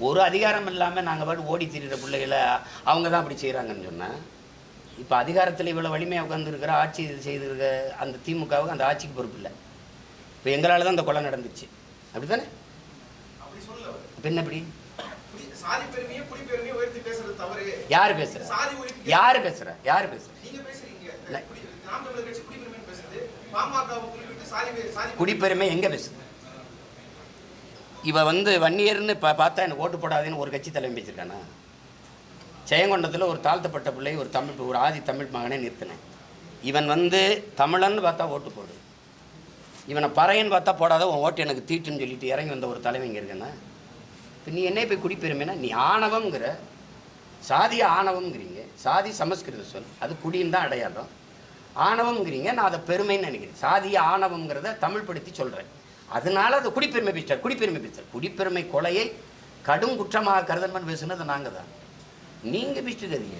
ஒரு அதிகாரம் இல்லாமல் நாங்கள் பாட்டு ஓடி திரிகிற பிள்ளைகளை அவங்க தான் அப்படி செய்கிறாங்கன்னு சொன்னேன். இப்போ அதிகாரத்தில் இவ்வளோ வலிமையாக உட்காந்துருக்கிற ஆட்சி செய்திருக்க அந்த திமுகவுக்கு அந்த ஆட்சிக்கு பொறுப்பு இல்லை. இப்போ எங்களால் தான் அந்த கொலை நடந்துச்சு. அப்படி தானே? இப்போ என்ன அப்படி யார் பேசுகிற? யார் பேசுகிற? யார் பேசுகிற? குடிப்பெருமை எங்கே பேசுது? இவ வந்து வன்னியர்னு பார்த்தா எனக்கு ஓட்டு போடாதுன்னு ஒரு கட்சி தலைமை பேசியிருக்கானா? ஜெயங்கொண்டத்தில் ஒரு தாழ்த்தப்பட்ட பிள்ளை ஒரு ஆதி தமிழ் மகனை நிறுத்தினேன். இவன் வந்து தமிழன்னு பார்த்தா ஓட்டு போடு, இவனை பறையன்னு பார்த்தா போடாத, உன் ஓட்டு எனக்கு தீட்டுன்னு சொல்லிட்டு இறங்கி வந்த ஒரு தலைமை இங்கே இருக்கேன்னா, இப்போ நீ என்ன போய் குடிப்பெருமைனா? நீ ஆணவங்கிற சாதிய ஆணவங்கிறீங்க. சாதி சமஸ்கிருத சொல், அது குடின்னு தான் அடையாளம். ஆணவங்கிறீங்க, நான் அதை பெருமைன்னு நினைக்கிறேன். சாதிய ஆணவங்கிறத தமிழ் படுத்தி சொல்கிறேன். அதனால அது குடிப்பெருமை பேச்சார். குடிப்பெருமை கொலையை கடும் குற்றமாக கருதல் பேசுனது நாங்கள் தான். நீங்கள் பேசுறீங்க,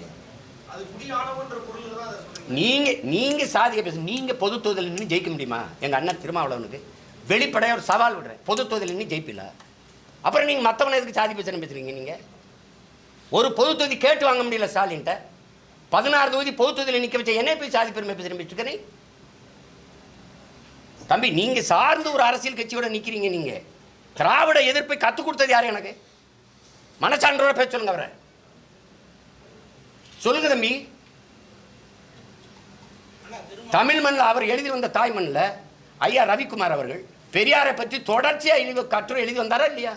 நீங்கள் சாதியை பேச. நீங்கள் பொது தொகுதியில் நின்று ஜெயிக்க முடியுமா? எங்கள் அண்ணன் திருமாவளவனுக்கு வெளிப்படையாக ஒரு சவால் விடுறேன், பொது தொகுதியில் நின்று ஜெயிப்பில்ல. அப்புறம் நீங்கள் மற்றவனை எதுக்கு சாதி பிரச்சனை பேசுகிறீங்க? நீங்கள் ஒரு பொது தொகுதி கேட்டு வாங்க முடியல ஸ்டாலின்ட்ட. 16 தொகுதி பொது தொகுதியில் நிற்க வச்ச என்ன போய் சாதி பெருமை பேசுகிறேன்? தம்பி, நீங்கள் சார்ந்து ஒரு அரசியல் கட்சியோட நிற்கிறீங்க. நீங்கள் திராவிட எதிர்ப்பை கற்றுக் கொடுத்தது யார்? எனக்கு மனச்சான்றோட பேச சொல்லுங்க. அவரை சொல்லுங்க தம்பி. தமிழ் மண்ணில் அவர் எழுதி வந்த தாய் மண்ணில் ஐயா ரவிக்குமார் அவர்கள் பெரியாரை பற்றி தொடர்ச்சியாக கட்டுரை எழுதி வந்தாரா இல்லையா?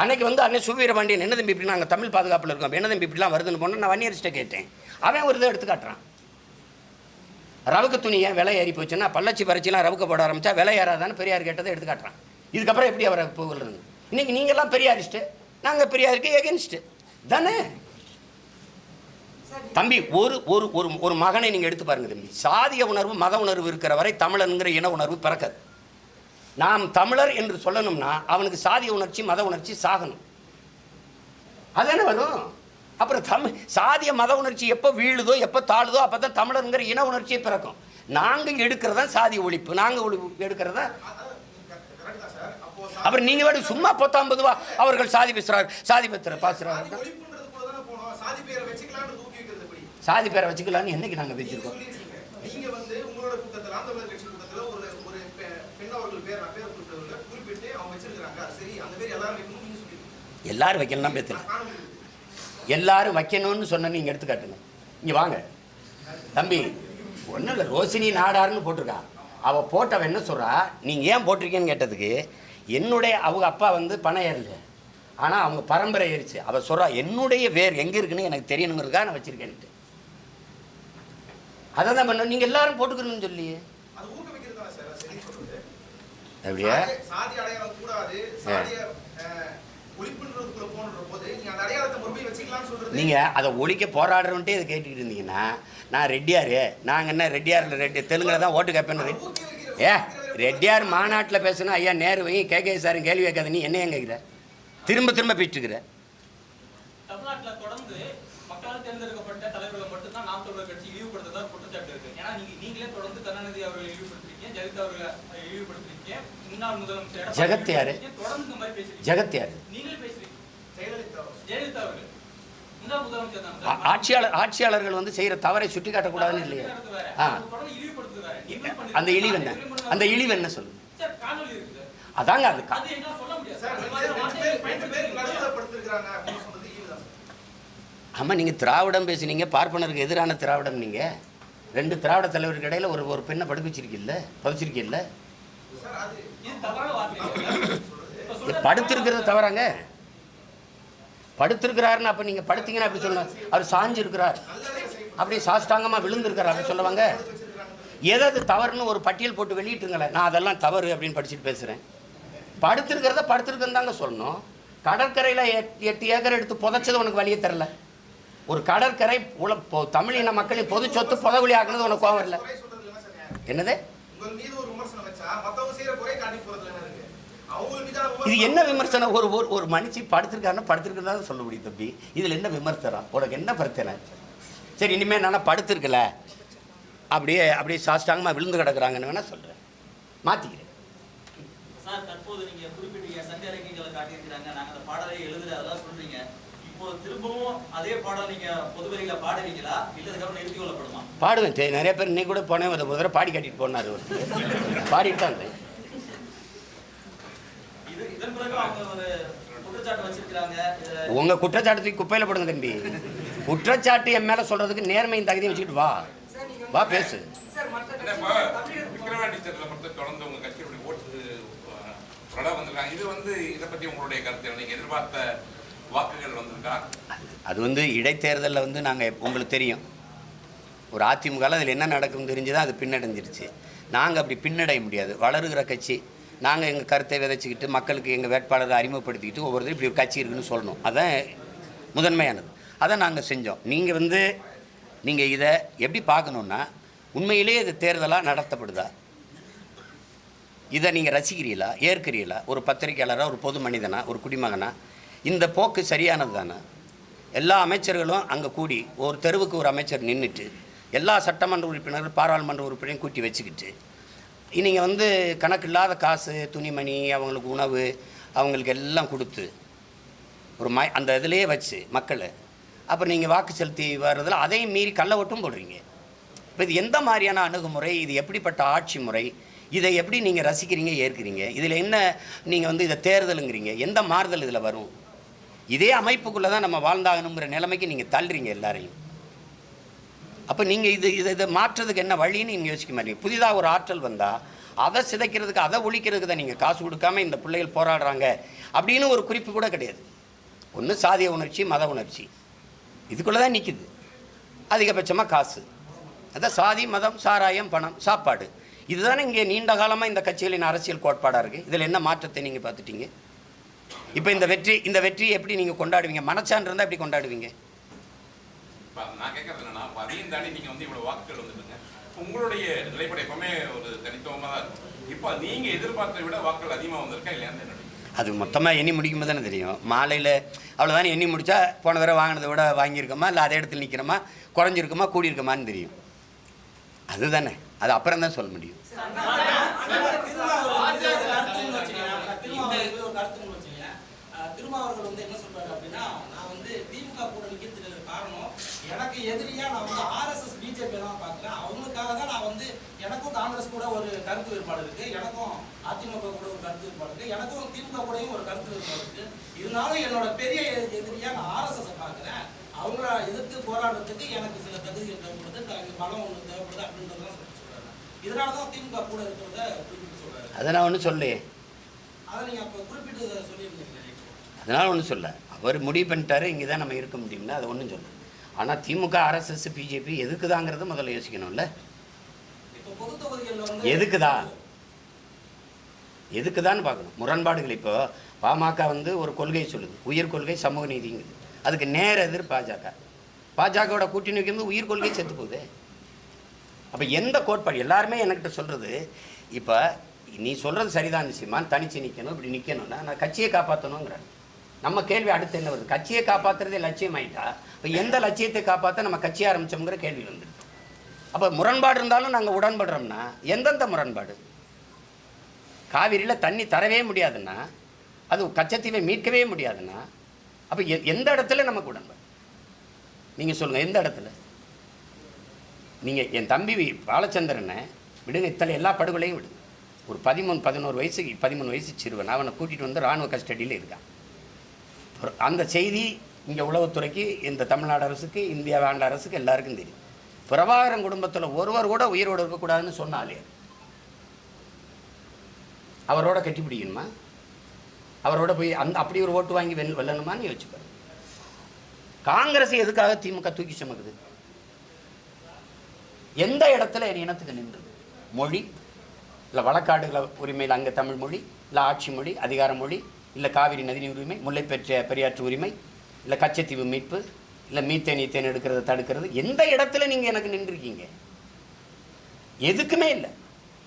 அன்னைக்கு வந்து அன்னை சுவீரபாண்டியன் என்ன தம்பி இப்படி நாங்கள் தமிழ் பாதுகாப்பில் இருக்கோம், என்ன தம்பி இப்படிலாம் வருதுன்னு போனால் நான் வன்னியர்கிட்ட கேட்டேன். அவன் ஒரு இதை எடுத்து காட்டுறான். ரவுக்கு துணி ஏன் விலை ஏறி போச்சுன்னா பள்ளச்சி பறிச்சிலாம் ரவுக்க போட ஆரம்பித்தா விலை ஏறாதான்னு பெரியார் கேட்டதை எடுத்து காட்டுறான். இதுக்கப்புறம் எப்படி அவரை போகிறது? இன்றைக்கி நீங்கள்லாம் பெரியாரிஸ்ட்டு, நாங்கள் பெரியாருக்கு எகென்ஸ்ட்டு தானே தம்பி. ஒரு ஒரு ஒரு ஒரு மகனை நீங்கள் எடுத்து பாருங்கள் தம்பி. சாதிய உணர்வு மத உணர்வு இருக்கிற வரை தமிழனுங்கிற இன உணர்வு பிறக்காது. நாம் தமிழர் என்று சொல்லணும்னா அவனுக்கு சாதிய உணர்ச்சி மத உணர்ச்சி சாகணும். அதானே வரும். அப்புறம் சாதிய மத உணர்ச்சி எப்போ வீழுதோ எப்போ தாழுதோ அப்போ தான் தமிழருங்கிற இன உணர்ச்சியை பிறக்கும். நாங்கள் எடுக்கிறதா சாதி ஒழிப்பு, நாங்கள் எடுக்கிறதா. அப்புறம் நீங்கள் வேணும் சும்மா 19 ரூபா அவர்கள் சாதி பேசுகிறார், சாதி பத்திர பாசுறாரு. சாதி பேரை வச்சுக்கலான்னு என்னைக்கு நாங்கள் வச்சிருக்கோம்? எல்லாரும் வைக்கணும் பேசலாம். எல்லாரும் வைக்கணும்னு சொன்ன நீங்கள் எடுத்துக்காட்டுங்க. இங்கே வாங்க தம்பி. ஒன்றும் இல்லை, ரோசினி நாடார்னு போட்டிருக்கா. அவள் போட்டவன் என்ன சொல்கிறா, நீங்கள் ஏன் போட்டிருக்கேன்னு கேட்டதுக்கு அவங்க அப்பா வந்து பணம் ஏறல, ஆனால் அவங்க பரம்பரை ஏறிச்சு. அவள் சொல்கிறா என்னுடைய வேர் எங்கே இருக்குன்னு எனக்கு தெரியணுங்கிறதுக்காக நான் வச்சுருக்கேன்ட்டு. அதை தான் பண்ண. நீங்கள் எல்லாரும் போட்டுக்கணும்னு சொல்லி அப்படியே நீங்கள் அதை ஒழிக்க போராடுறவன்ட்டே இதை கேட்டுக்கிட்டு இருந்தீங்கன்னா நான் ரெட்டியார், நாங்கள் என்ன ரெட்டியார் தெலுங்குல தான் ஓட்டு கேட்பேன்னு. ரெட்டியார் மாநாட்டில் பேசுனா ஐயா நேருவையும் கேகே சாரும் கேள்வி கேட்காத, நீ என்ன கேட்குற? திரும்ப பேசிட்டு இருக்கிற. ஜெகத் யாரு? ஆட்சியாளர்கள் வந்து செய்யற தவறை சுட்டி காட்டக்கூடாதுன்னு இல்லையா? அந்த இழிவு என்ன சொல்லு? அதாங்க அது. ஆமா, நீங்க திராவிடம் பேசுனீங்க, பார்ப்பனருக்கு எதிரான திராவிடம். நீங்க 2 திராவிட தலைவருக்கு இடையில ஒரு பெண்ணை படுக்க வச்சிருக்கீல்ல, புதைச்சிருக்கீல்ல. படுத்திருக்கிறது தவறாங்க? படுத்திருக்கிறாருன்னு அப்ப நீங்க படுத்தீங்கன்னா அப்படி சொல்லணும். அவர் சாஞ்சு இருக்கிறார், அப்படியே சாஷ்டாங்கமா விழுந்திருக்கார் அப்படி சொல்லுவாங்க. எதாவது தவறுன்னு ஒரு பட்டியல் போட்டு வெளியிட்டுருங்களேன். நான் அதெல்லாம் தவறு அப்படின்னு படிச்சுட்டு பேசுகிறேன். படுத்திருக்கிறன்னு தாங்க சொல்லணும். கடற்கரையில் 8 ஏக்கர் எடுத்து புதைச்சது உனக்கு வழியே தரல. ஒரு கடற்கரை தமிழின மக்களின் பொது சொத்து புதகுலி ஆக்குனது உனக்கு கோவம் இல்லை. என்னது இது? என்ன விமர்சனம்? ஒரு மனுஷி படுத்திருக்கிறதா சொல்ல முடியும் தம்பி. இதில் என்ன விமர்சனம்? உனக்கு என்ன பிரச்சனை? சரி, இனிமேல் நான் படுத்திருக்கல, அப்படியே சாஷ்டாங்கமாக விழுந்து கிடக்குறாங்கன்னு வேணா சொல்கிறேன், மாற்றிக்கிறேன். சார், தற்போது நீங்கள் குறிப்பிட்ட சங்க இலக்கியங்களை காட்டியிருக்கிறாங்க, நாங்க அந்த பாடலை எழுதுற அதெல்லாம் சொல்றீங்க. இப்போ திரும்பவும் அதே பாடல் நீங்க பொதுவெளியில பாடுவீங்களா, இல்ல அதுக்கப்புறம் நிறுத்தி கொள்ளப்படுமா? பாடுவேன். நிறைய பேர் இன்னைக்கு கூட போனேன், ஒரு தடவை பாடி காட்டிட்டு போனார். ஒரு பாடிட்டு தான் இருந்தேன். இதன் பிறகு அவங்க ஒரு குற்றச்சாட்டு வச்சிருக்காங்க. உங்க குற்றச்சாட்டு தூக்கி குப்பையில போடுங்க தம்பி. குற்றச்சாட்டு என் மேல சொல்றதுக்கு நேர்மையும் தகுதியும் வச்சுக்கிட்டு வா பேசு. விக்கிரவாண்டி தேர்தலை பொறுத்த தொடர்ந்து உங்க கட்சியுடைய ஓட்டு வந்திருக்காங்க. இது இதை பத்தி உங்களுடைய கருத்து, நீங்க எதிர்பார்த்த வாக்குகள் வந்திருக்கா? அது இடைத்தேர்தலில் நாங்கள் உங்களுக்கு தெரியும், ஒரு அதிமுகவில் அதில் என்ன நடக்கும்னு தெரிஞ்சுதான் அது பின்னடைஞ்சிருச்சு. நாங்கள் அப்படி பின்னடைய முடியாது. வளருகிற கட்சி, நாங்கள் எங்கள் கருத்தை விதைச்சிக்கிட்டு மக்களுக்கு எங்கள் வேட்பாளரை அறிமுகப்படுத்திக்கிட்டு ஒவ்வொருத்தரும் இப்படி ஒரு கட்சி இருக்குன்னு சொல்லணும். அதான் முதன்மையானது. அதை நாங்கள் செஞ்சோம். நீங்கள் இதை எப்படி பார்க்கணுன்னா, உண்மையிலே இது தேர்தலாக நடத்தப்படுதா, இதை நீங்கள் ரசிக்கிறீங்களா, ஏற்கிறீங்களா? ஒரு பத்திரிகையாளராக, ஒரு பொது மனிதனா, ஒரு குடிமகனா இந்த போக்கு சரியானது தானே? எல்லா அமைச்சர்களும் அங்கே கூடி ஒரு தெருவுக்கு ஒரு அமைச்சர் நின்றுட்டு எல்லா சட்டமன்ற உறுப்பினர்கள் பாராளுமன்ற உறுப்பினரையும் கூட்டி வச்சுக்கிட்டு நீங்கள் கணக்கு இல்லாத காசு, துணிமணி, அவங்களுக்கு உணவு, அவங்களுக்கு எல்லாம் கொடுத்து ஒரு அந்த இதிலேயே வச்சு மக்களை அப்புறம் நீங்கள் வாக்கு செலுத்தி வர்றதில் அதையும் மீறி கள்ள ஓட்டும் போடுறீங்க. இப்போ இது எந்த மாதிரியான அணுகுமுறை, இது எப்படிப்பட்ட ஆட்சி முறை, இதை எப்படி நீங்கள் ரசிக்கிறீங்க, ஏற்கிறீங்க? இதில் என்ன நீங்கள் இதை தேர்தலுங்கிறீங்க, எந்த மாறுதல் இதில் வரும்? இதே அமைப்புக்குள்ளே தான் நம்ம வாழ்ந்தாகணுங்கிற நிலைமைக்கு நீங்கள் தள்ளுறீங்க எல்லாரையும். அப்போ நீங்கள் இதை மாற்றுறதுக்கு என்ன வழின்னு நீங்கள் யோசிக்க மாட்டீங்க. புதிதாக ஒரு ஆற்றல் வந்தால் அதை சிதைக்கிறதுக்கு, அதை ஒழிக்கிறதுக்கு தான் நீங்கள் காசு கொடுக்காம இந்த பிள்ளைகள் போராடுறாங்க அப்படின்னு ஒரு குறிப்பு கூட கிடையாது. ஒன்று சாதிய உணர்ச்சி, மத உணர்ச்சி, இதுக்குள்ளே தான் நிற்கிது. அதிகபட்சமாக காசு, அதான் சாதி, மதம், சாராயம், பணம், சாப்பாடு. இதுதானே இங்கே நீண்ட காலமாக இந்த கட்சிகளின் அரசியல் கோட்பாடாக இருக்குது. இதில் என்ன மாற்றத்தை நீங்கள் பார்த்துட்டீங்க? இப்போ இந்த வெற்றி எப்படி நீங்கள் கொண்டாடுவீங்க? மனச்சான்று இருந்தால் எப்படி கொண்டாடுவீங்க? நான் கேட்கறது என்னன்னா, அதையும் தாண்டி நீங்கள் இவ்வளோ வாக்குகள் வந்துட்டுங்க, உங்களுடைய நிலைப்படை எப்பவுமே ஒரு தனித்துவமாக தான் இருக்கும். இப்போ நீங்கள் எதிர்பார்த்ததை விட வாக்குகள் அதிகமாக வந்திருக்கா இல்லையான்னு என்ன? அது மொத்தமாக எண்ணி முடிக்கும்போது தானே தெரியும். மாலையில் அவ்வளோதானே எண்ணி முடித்தா போன தடவை வாங்கினதை விட வாங்கியிருக்கோமா, இல்லை அதே இடத்துல நிற்கிறோமா, குறைஞ்சிருக்குமா, கூடியிருக்குமான்னு தெரியும். அதுதானே, அது அப்புறம் தான் சொல்ல முடியும். திருமாவர்கள் என்ன சொல்றாரு அப்படின்னா, நான் திமுக கூட நிற்கிறதுக்கு காரணம், எனக்கு எதிரியா நான் ஆர்எஸ்எஸ் பிஜேபி எல்லாம் பார்க்கிறேன். அவங்களுக்காக தான் நான் எனக்கும் காங்கிரஸ் கூட ஒரு கருத்து வேறுபாடு இருக்கு, எனக்கும் அதிமுக கூட ஒரு கருத்து வேறுபாடு இருக்கு, எனக்கும் திமுக கூடயும் ஒரு கருத்து வேறுபாடு இருக்கு. இருந்தாலும் என்னோட பெரிய எதிரியா நான் ஆர்எஸ்எஸ் பார்க்கிறேன். அவங்கள எதிர்த்து போராடுறதுக்கு எனக்கு சில தகுதிகள் தேவைப்படுது, பலம் ஒன்று தேவைப்படுது அப்படின்றதான் சொல்றாரு. இதனாலதான் திமுக கூட இருக்கிறத குறிப்பிட்டு சொல்றாரு. அதை நான் ஒன்றும் சொல்லி, அதை நீங்க அப்ப குறிப்பிட்டு சொல்லியிருந்தீங்க. அதனால் ஒன்றும் சொல்ல, அவர் முடிவு பண்ணிட்டாரு, இங்கே தான் நம்ம இருக்க முடியும்னா அதை ஒன்றும் சொல்ல. ஆனால் திமுக, ஆர்எஸ்எஸ், பிஜேபி எதுக்குதாங்கிறத முதல்ல யோசிக்கணும்ல. எதுக்குதான்னு பார்க்கணும். முரண்பாடுகள் இப்போ பாமக ஒரு கொள்கையை சொல்லுது, உயிர் கொள்கை, சமூக நீதிங்குது. அதுக்கு நேர எதிர் பாஜகவோட கூட்டணி வைக்கிறது உயிர் கொள்கை செத்து போகுது. அப்போ எந்த கோட்பாடு எல்லாருமே என்கிட்ட சொல்கிறது, இப்போ நீ சொல்கிறது சரிதான் நிச்சயமான், தனிச்சு நிற்கணும், இப்படி நிற்கணும்னா நான் கட்சியை காப்பாற்றணுங்கிறேன். நம்ம கேள்வி அடுத்து என்ன வருது? கட்சியை காப்பாற்றுறதே லட்சியம் ஆகிட்டா இப்போ எந்த லட்சியத்தை காப்பாற்ற நம்ம கட்சி ஆரம்பித்தோங்கிற கேள்வி வந்துடுது. அப்போ முரண்பாடு இருந்தாலும் நாங்கள் உடன்படுறோம்னா எந்தெந்த முரண்பாடு? காவிரியில் தண்ணி தரவே முடியாதுன்னா, அது கச்சத்தீவை மீட்கவே முடியாதுன்னா, அப்போ எந்த இடத்துல நமக்கு உடன்பாடு? நீங்கள் சொல்லுங்கள், எந்த இடத்துல? நீங்கள் என் தம்பி பாலச்சந்திரனை விடுங்க, இத்தனை எல்லா படுகொலையும் விடுங்க. ஒரு 13 வயசு சிறுவன், அவனை கூட்டிகிட்டு இராணுவ கஸ்டடியில் இருக்கான். அந்த செய்தி இங்கே உளவுத்துறைக்கு, இந்த தமிழ்நாடு அரசுக்கு, இந்தியா ஆண்ட அரசுக்கு எல்லாருக்கும் தெரியும். பிரபாகரன் குடும்பத்தில் ஒருவர் கூட உயிரோடு இருக்கக்கூடாதுன்னு சொன்னாலே அவரோட கட்டி பிடிக்கணுமா? அவரோட போய் அப்படி ஒரு ஓட்டு வாங்கி வெல்லணுமான்னு யோசிச்சுப்பாரு. காங்கிரஸ் எதுக்காக திமுக தூக்கி சுமக்குது? எந்த இடத்துல என் இனத்துக்கு நின்றது? மொழி இல்லை வழக்காடுகள உரிமையில் அங்கே தமிழ் மொழி, இல்லை ஆட்சி மொழி, அதிகார மொழி, இல்லை காவிரி நதிநீர் உரிமை, முல்லை பெரியாற்று உரிமை, இல்லை கச்சத்தீவு மீட்பு, இல்லை மீத்தேன் எடுக்கிறத தடுக்கிறது, எந்த இடத்துல நீங்கள் எனக்கு நின்றுருக்கீங்க? எதுக்குமே இல்லை.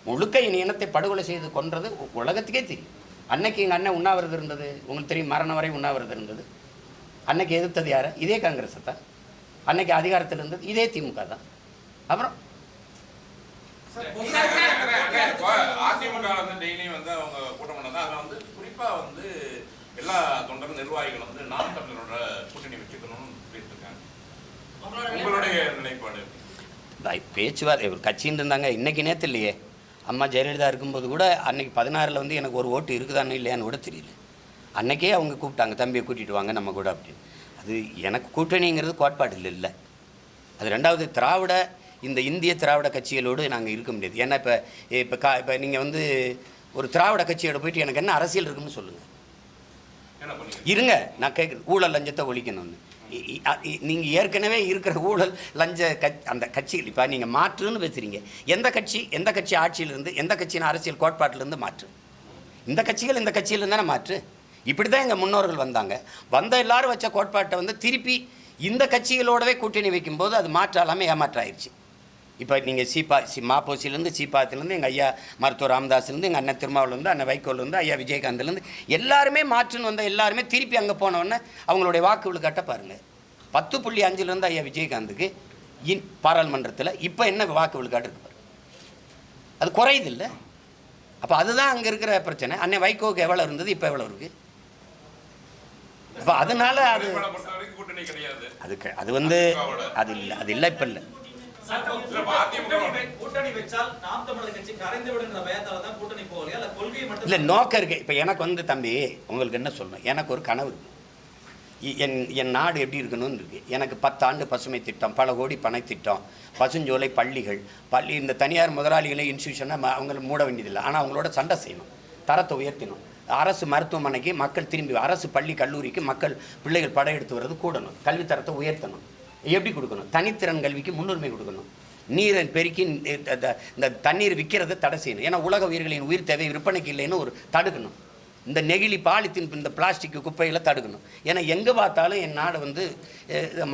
முழுக்க என் இனத்தை படுகொலை செய்து கொன்றது உலகத்துக்கே தெரியும். அன்னைக்கு எங்கள் அண்ணன் உண்ணாவிரதம் இருந்தது, உங்களுக்கு தெரியும், மரணம் வரை உண்ணாவிரதம் இருந்தது. அன்னைக்கு எதிர்த்தது யார்? இதே காங்கிரஸை தான். அன்னைக்கு அதிகாரத்தில் இருந்தது இதே திமுக தான். அப்புறம் அதிமுக டெய்லியும் அவங்க கூட்டம் பண்ணதான், அதில் குறிப்பாக நிர்வாகிகள் வந்து நாம் தமிழரோட கூட்டணி வச்சுக்கணும்னு சொல்லியிருக்காங்க. உங்களுடைய நிலைப்பாடு? பேச்சுவார்த்தை ஒரு கட்சின்னு இருந்தாங்க. இன்றைக்கி நேற்று இல்லையே, அம்மா ஜெயலலிதா இருக்கும்போது கூட அன்றைக்கி 16 வந்து எனக்கு ஒரு ஓட்டு இருக்குதான்னு இல்லையான்னு கூட தெரியல. அன்றைக்கே அவங்க கூப்பிட்டாங்க, தம்பியை கூட்டிகிட்டு வாங்க நம்ம கூட அப்படின்னு. அது எனக்கு கூட்டணிங்கிறது கோட்பாட்டில் இல்லை. அது ரெண்டாவது, திராவிட இந்த இந்திய திராவிட கட்சிகளோடு நாங்கள் இருக்க முடியாது. ஏன்னா இப்போ நீங்கள் வந்து ஒரு திராவிட கட்சியோட போயிட்டு எனக்கு என்ன அரசியல் இருக்குன்னு சொல்லுங்கள். இருங்க, நான் கேட்குறேன், ஊழல் லஞ்சத்தை ஒழிக்கணும்னு. நீங்கள் ஏற்கனவே இருக்கிற ஊழல் லஞ்ச அந்த கட்சிகள் இப்போ நீங்கள் மாற்றுன்னு பேசுகிறீங்க. எந்த கட்சி ஆட்சியிலிருந்து, எந்த கட்சியின் அரசியல் கோட்பாட்டிலேருந்து மாற்று? இந்த கட்சிகள் இந்த கட்சியிலேருந்து தானே மாற்று. இப்படி தான் எங்கள் முன்னோர்கள் வந்த எல்லாரும் வச்ச கோட்பாட்டை வந்து திருப்பி இந்த கட்சிகளோடவே கூட்டணி வைக்கும்போது அது மாற்றாலாமே ஏமாற்றாயிருச்சு. இப்போ நீங்கள் மாப்போசிலேருந்து சீப்பாத்திலேருந்து எங்கள் ஐயா மருத்துவர் ராமதாஸ்லேருந்து எங்கள் அண்ணன் திருமாவிலேருந்து அண்ணன் வைகோலேருந்து ஐயா விஜயகாந்த்லேருந்து எல்லாருமே மாற்றுன்னு வந்த எல்லாருமே திருப்பி அங்கே போனோடனே அவங்களுடைய வாக்கு விழுக்காட்ட பாருங்கள். 10.5 ஐயா விஜயகாந்துக்கு பாராளுமன்றத்தில் இப்போ என்ன வாக்கு விழுக்காட்டு இருக்கு பாருங்க. அது குறையுது இல்லை? அப்போ அதுதான் அங்கே இருக்கிற பிரச்சனை. அண்ணன் வைகோவுக்கு எவ்வளோ இருந்தது, இப்போ எவ்வளோ இருக்குது? அப்போ அதனால அது வந்து அது இல்லை இப்போ இல்லை. இல்லை நோக்கம் இருக்கு. இப்போ எனக்கு வந்து தம்பி உங்களுக்கு என்ன சொல்லணும், எனக்கு ஒரு கனவு இருக்குது. என் நாடு எப்படி இருக்கணும்னு இருக்குது. எனக்கு 10 ஆண்டு பசுமை திட்டம், பல கோடி பனை திட்டம், பசுஞ்சோலை பள்ளிகள், இந்த தனியார் முதலாளிகளை இன்ஸ்டியூஷனை அவங்கள மூட வேண்டியதில்லை. ஆனால் அவங்களோட சண்டை செய்யணும், தரத்தை உயர்த்தணும். அரசு மருத்துவமனைக்கு மக்கள் திரும்பி, அரசு பள்ளி கல்லூரிக்கு மக்கள் பிள்ளைகள் படையெடுத்து வர்றது கூடணும். கல்வித்தரத்தை உயர்த்தணும். எப்படி கொடுக்கணும்? தனித்திறன் கல்விக்கு முன்னுரிமை கொடுக்கணும். நீரை பெருக்கி இந்த தண்ணீர் விற்கிறத தடை செய்யணும். ஏன்னா உலக உயிர்களின் உயிர் தேவை விற்பனைக்கு இல்லைன்னு ஒரு தடுக்கணும். இந்த நெகிழி பாலித்தீன் இந்த பிளாஸ்டிக் குப்பைகளை தடுக்கணும். ஏன்னா எங்கே பார்த்தாலும் என் நாடு வந்து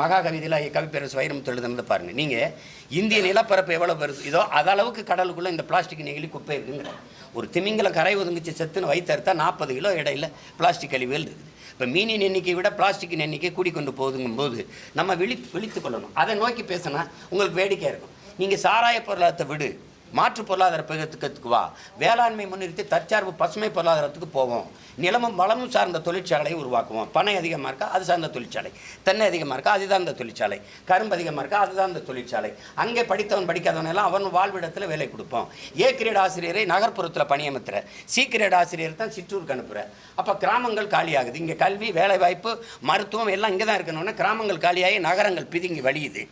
மகாகவிதையில் கவிப்பேரசு வைரமுத்து எழுதுனதை பாருங்கள். நீங்கள் இந்திய நிலப்பரப்பு எவ்வளோ பெருசு இதோ அதளவுக்கு கடலுக்குள்ளே இந்த பிளாஸ்டிக் நெகிழி குப்பை இருக்குங்கிற ஒரு திமிங்கல கரை ஒதுங்கிச்சு செத்துன்னு வயிற்றுத்தா 40 கிலோ இடையில பிளாஸ்டிக் கழிவுகள் இருக்குது. இப்போ மீனின் எண்ணிக்கை விட பிளாஸ்டிக்கின் எண்ணிக்கை கூடிக்கொண்டு போகுதுங்கும்போது நம்ம விழித்து கொள்ளணும். அதை நோக்கி பேசினா உங்களுக்கு வேடிக்கையாக இருக்கும். நீங்கள் சாராய பொருளாதாரத்தை விடு, மாற்று பொருளாதார பெருக்கத்துக்கு வா, வேளாண்மை முன்னிறுத்தி தற்சார்பு பசுமை பொருளாதாரத்துக்கு போவோம், நிலமும் வளமும் சார்ந்த தொழிற்சாலையை உருவாக்குவோம். பனை அதிகமாக இருக்கா அது சார்ந்த தொழிற்சாலை, தென்னை அதிகமாக இருக்கா அதுதான் இந்த தொழிற்சாலை, கரும்பு அதிகமாக இருக்கா அதுதான் இந்த தொழிற்சாலை. அங்கே படித்தவன் படிக்காதவனெல்லாம் அவன் வாழ்விடத்தில் வேலை கொடுப்போம். ஏ கிரேட் ஆசிரியரை நகர்ப்புறத்தில் பணியமர்த்துற, சி கிரேட் ஆசிரியர் தான் சிற்றூருக்கு அனுப்புகிற. அப்போ கிராமங்கள் காலியாகுது. இங்கே கல்வி, வேலைவாய்ப்பு, மருத்துவம் எல்லாம் இங்கே தான் இருக்கணும்னா கிராமங்கள் காலியாகி நகரங்கள் பிதுங்கி வழியுது.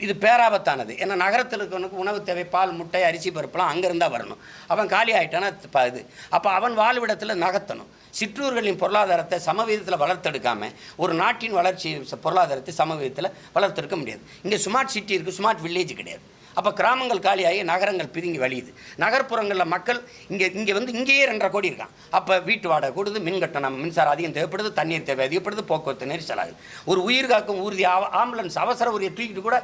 இது பேராபத்தானது. ஏன்னா நகரத்தில் இருக்கவனுக்கு உணவு தேவை, பால், முட்டை, அரிசி, பருப்புலாம் அங்கேருந்தான் வரணும். அவன் காலி ஆகிட்டானா இது. அப்போ அவன் வாழ்விடத்தில் நகர்த்தணும். சிற்றூர்களின் பொருளாதாரத்தை சமவீதத்தில் வளர்த்தெடுக்காமல் ஒரு நாட்டின் வளர்ச்சி பொருளாதாரத்தை சமவீதத்தில் வளர்த்தெடுக்க முடியாது. இங்கே ஸ்மார்ட் சிட்டி இருக்குது, ஸ்மார்ட் வில்லேஜ் கிடையாது. அப்போ கிராமங்கள் காலியாகி நகரங்கள் பிதுங்கி வழியுது. நகர்ப்புறங்களில் மக்கள் இங்கேயே 2.5 கோடி இருக்கான். அப்போ வீட்டு வாடகை கூடுது, மின் கட்டணம், மின்சாரம் அதிகம் தேவைப்படுது, தண்ணீர் தேவை அதிகப்படுது, போக்குவரத்து நெரிசலாகுது. ஒரு உயிர் காக்கும் ஊர்தி ஆம்புலன்ஸ் அவசர உரிய தூக்கிட்டு கூட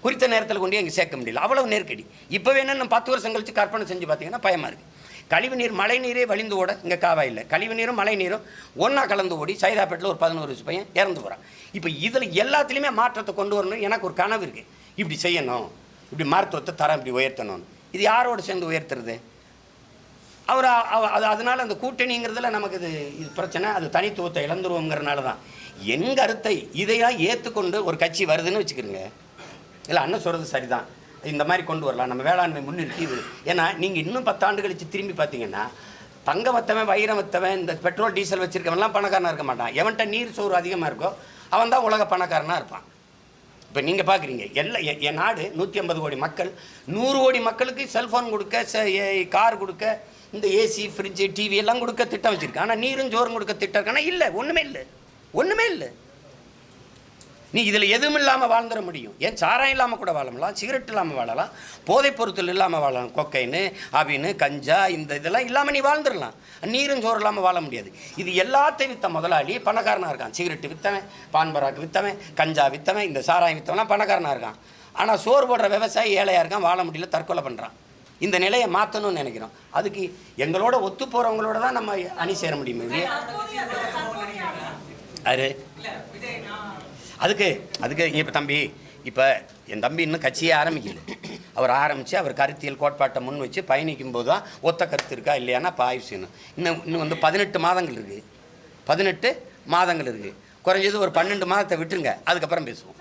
குறித்த நேரத்தில் கொண்டு இங்கே சேர்க்க முடியல, அவ்வளவு நெருக்கடி. இப்போ வேணும் 10 வருஷம் கழித்து கற்பனை செஞ்சு பார்த்தீங்கன்னா பயமாக இருக்குது. கழிவுநீர் மழை நீரே வழிந்து ஓட இங்கே காவாயில் கழிவு நீரும் மழை நீரும் ஒன்றா கலந்து ஓடி சைதாப்பேட்டில் ஒரு 11 வயசு பையன் இறந்து போகிறான். இப்போ இதில் எல்லாத்துலேயுமே மாற்றத்தை கொண்டு வரணும். எனக்கு ஒரு கனவு இருக்குது, இப்படி செய்யணும், இப்படி மருத்துவத்தை தரம் இப்படி உயர்த்தணும்னு. இது யாரோடு சேர்ந்து உயர்த்துறது? அதனால் அந்த கூட்டணிங்கிறதுல நமக்கு இது பிரச்சனை. அது தனித்துவத்தை இழந்துருவோங்கிறனால தான் என் கருத்தை இதையெல்லாம் ஏற்றுக்கொண்டு ஒரு கட்சி வருதுன்னு வச்சுக்கிறோங்க. இல்லை அண்ணன் சொல்கிறது சரிதான், இந்த மாதிரி கொண்டு வரலாம், நம்ம வேளாண்மை முன்னிறுத்தி இது. ஏன்னா நீங்கள் இன்னும் 10 ஆண்டு கழித்து திரும்பி பார்த்தீங்கன்னா தங்கமத்தவன், வைரமத்தவன், இந்த பெட்ரோல் டீசல் வச்சுருக்கவன்லாம் பணக்காரனாக இருக்க மாட்டான். எவன்கிட்ட நீர் சோறு அதிகமாக இருக்கோ அவன் தான் உலக பணக்காரனாக இருப்பான். இப்போ நீங்கள் பார்க்குறீங்க என் நாடு 150 கோடி மக்கள், 100 கோடி மக்களுக்கு செல்ஃபோன் கொடுக்க, கார் கொடுக்க, இந்த ஏசி, ஃப்ரிட்ஜு, டிவி எல்லாம் கொடுக்க திட்டம் வச்சுருக்கேன். ஆனால் நீரும் ஜோறும் கொடுக்க திட்டம் இருக்கானா? இல்லை, ஒன்றுமே இல்லை. நீ இதில் எதுவும் இல்லாமல் வாழ்ந்துட முடியும். ஏன் சாராயம் இல்லாமல் கூட வாழலாம், சிகரெட் இல்லாமல் வாழலாம், போதைப் பொருட்கள் இல்லாமல் வாழலாம், கொக்கைன்னு, அபின்னு, கஞ்சா, இதெல்லாம் இல்லாமல் நீ வாழ்ந்துடலாம். நீரும் சோறு இல்லாமல் வாழ முடியாது. இது எல்லாத்தையும் விற்ற முதலாளி பணக்காரனாக இருக்கான். சிகரெட்டு விற்றவன், பான்பராக்கு விற்றவன், கஞ்சா விற்றவன், இந்த சாராயம் விற்றவன்லாம் பணக்காரனாக இருக்கான். ஆனால் சோறு போடுற விவசாயி ஏழையாக இருக்கான், வாழ முடியல, தற்கொலை பண்ணுறான். இந்த நிலையை மாற்றணும்னு நினைக்கிறோம். அதுக்கு எங்களோட ஒத்து போகிறவங்களோட தான் நம்ம அணி சேர முடியும். அதுக்கு இப்போ தம்பி, இப்போ என் தம்பி இன்னும் கட்சியே ஆரம்பிக்கல. அவர் ஆரம்பித்து அவர் கருத்தியல் கோட்பாட்டை முன் வச்சு பயணிக்கும் போது தான் ஒத்த கருத்து இருக்கா இல்லையானா இப்போ ஆய்வு செய்யணும். இன்னும் 18 மாதங்கள் இருக்குது. 18 மாதங்கள் இருக்குது. குறைஞ்சது ஒரு 12 மாதத்தை விட்டுருங்க, அதுக்கப்புறம் பேசுவோம்.